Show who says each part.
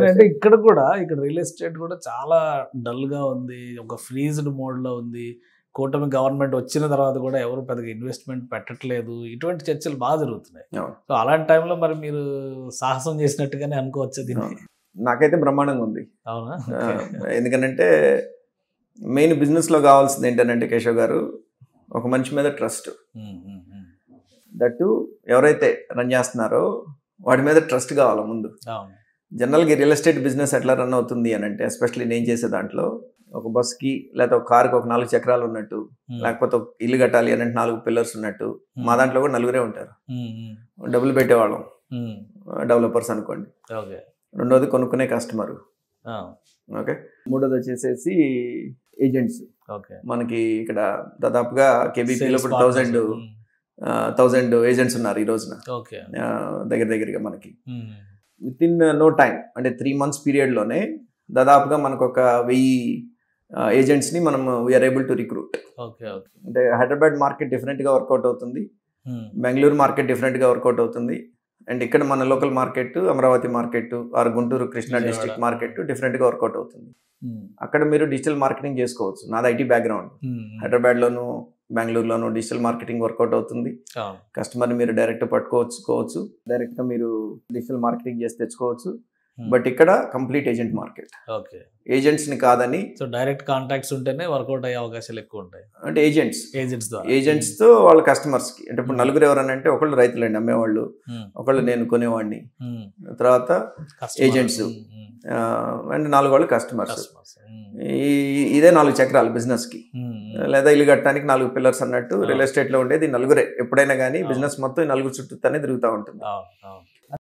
Speaker 1: అంటే ఇక్కడ కూడా ఇక్కడ రియల్ ఎస్టేట్ కూడా చాలా డల్ గా ఉంది. ఒక ఫ్రీజ్డ్ మోడ్ లో ఉంది. కూటమి గవర్నమెంట్ వచ్చిన తర్వాత కూడా ఎవరు పెద్దగా ఇన్వెస్ట్మెంట్ పెట్టట్లేదు. ఇటువంటి చర్చలు బాగా జరుగుతున్నాయి. సో అలాంటి టైంలో మరి మీరు సాహసం చేసినట్టుగానే అనుకోవచ్చు దీన్ని.
Speaker 2: నాకైతే బ్రహ్మాండంగా ఉంది.
Speaker 1: అవునా?
Speaker 2: ఎందుకంటే మెయిన్ బిజినెస్ లో కావాల్సింది ఏంటంటే కేశవ్ గారు, ఒక మనిషి మీద ట్రస్ట్. దట్టు ఎవరైతే రన్ చేస్తున్నారో వాడి మీద ట్రస్ట్ కావాలి ముందు. జనరల్గా రియల్ ఎస్టేట్ బిజినెస్ ఎట్లా రన్ అవుతుంది అని అంటే, ఎస్పెషల్లీ నేను చేసే దాంట్లో ఒక బస్కి లేకపోతే ఒక కార్కి ఒక 4 చక్రాలు ఉన్నట్టు, లేకపోతే ఒక ఇల్లు కట్టాలి అని అంటే 4 పిల్లర్స్ ఉన్నట్టు, మా దాంట్లో కూడా 4 ఉంటారు. డబ్బులు పెట్టేవాళ్ళం, డెవలపర్స్ అనుకోండి. రెండోది కొనుక్కునే కస్టమర్. ఓకే, మూడోది వచ్చేసేసి ఏజెంట్స్. మనకి ఇక్కడ దాదాపుగా కేబీపీలో ఇప్పుడు 1000 ఏజెంట్స్ ఉన్నారు ఈ రోజున. దగ్గరగా మనకి విత్ ఇన్ నో టైం, అంటే 3 months పీరియడ్లోనే దాదాపుగా మనకు ఒక 1000 ఏజెంట్స్ని మనం వీఆర్ ఏబుల్ టు రిక్రూట్. అంటే హైదరాబాద్ మార్కెట్ డిఫరెంట్గా వర్కౌట్ అవుతుంది, బెంగళూరు మార్కెట్ డిఫరెంట్గా వర్కౌట్ అవుతుంది, అండ్ ఇక్కడ మన local market Amaravati market or Guntur Krishna district market డిఫరెంట్గా వర్కౌట్ అవుతుంది. అక్కడ మీరు డిజిటల్ మార్కెటింగ్ చేసుకోవచ్చు. నాది ఐటీ బ్యాక్గ్రౌండ్. హైదరాబాద్లోను బెంగళూరులోను డిజిటల్ మార్కెటింగ్ వర్కౌట్ అవుతుంది. కస్టమర్ని మీరు డైరెక్ట్ పట్టుకోవచ్చు, డైరెక్ట్గా మీరు డిజిటల్ మార్కెటింగ్ చేసి తెచ్చుకోవచ్చు. బట్ ఇక్కడ కంప్లీట్ ఏజెంట్ మార్కెట్. ఏజెంట్స్ని కాదని,
Speaker 1: సో డైరెక్ట్ కాంటాక్ట్స్ ఉంటేనే వర్కౌట్ అయ్యే అవకాశాలు ఎక్కువ ఉంటాయి.
Speaker 2: అంటే ఏజెంట్స్తో వాళ్ళ కస్టమర్స్కి, అంటే ఇప్పుడు 4 ఎవరనంటే ఒకళ్ళు రైతులండి అమ్మేవాళ్ళు, ఒకళ్ళు నేను కొనేవాడిని, తర్వాత ఏజెంట్స్, అండ్ 4 వాళ్ళు కస్టమర్స్. ఇదే 4 చక్రాలు బిజినెస్కి. లేదా ఇల్లు కట్టడానికి 4 పిల్లర్స్ అన్నట్టు రియల్ ఎస్టేట్లో ఉండేది 4. ఎప్పుడైనా కానీ బిజినెస్ మొత్తం 4 చుట్టూనే తిరుగుతూ ఉంటుంది.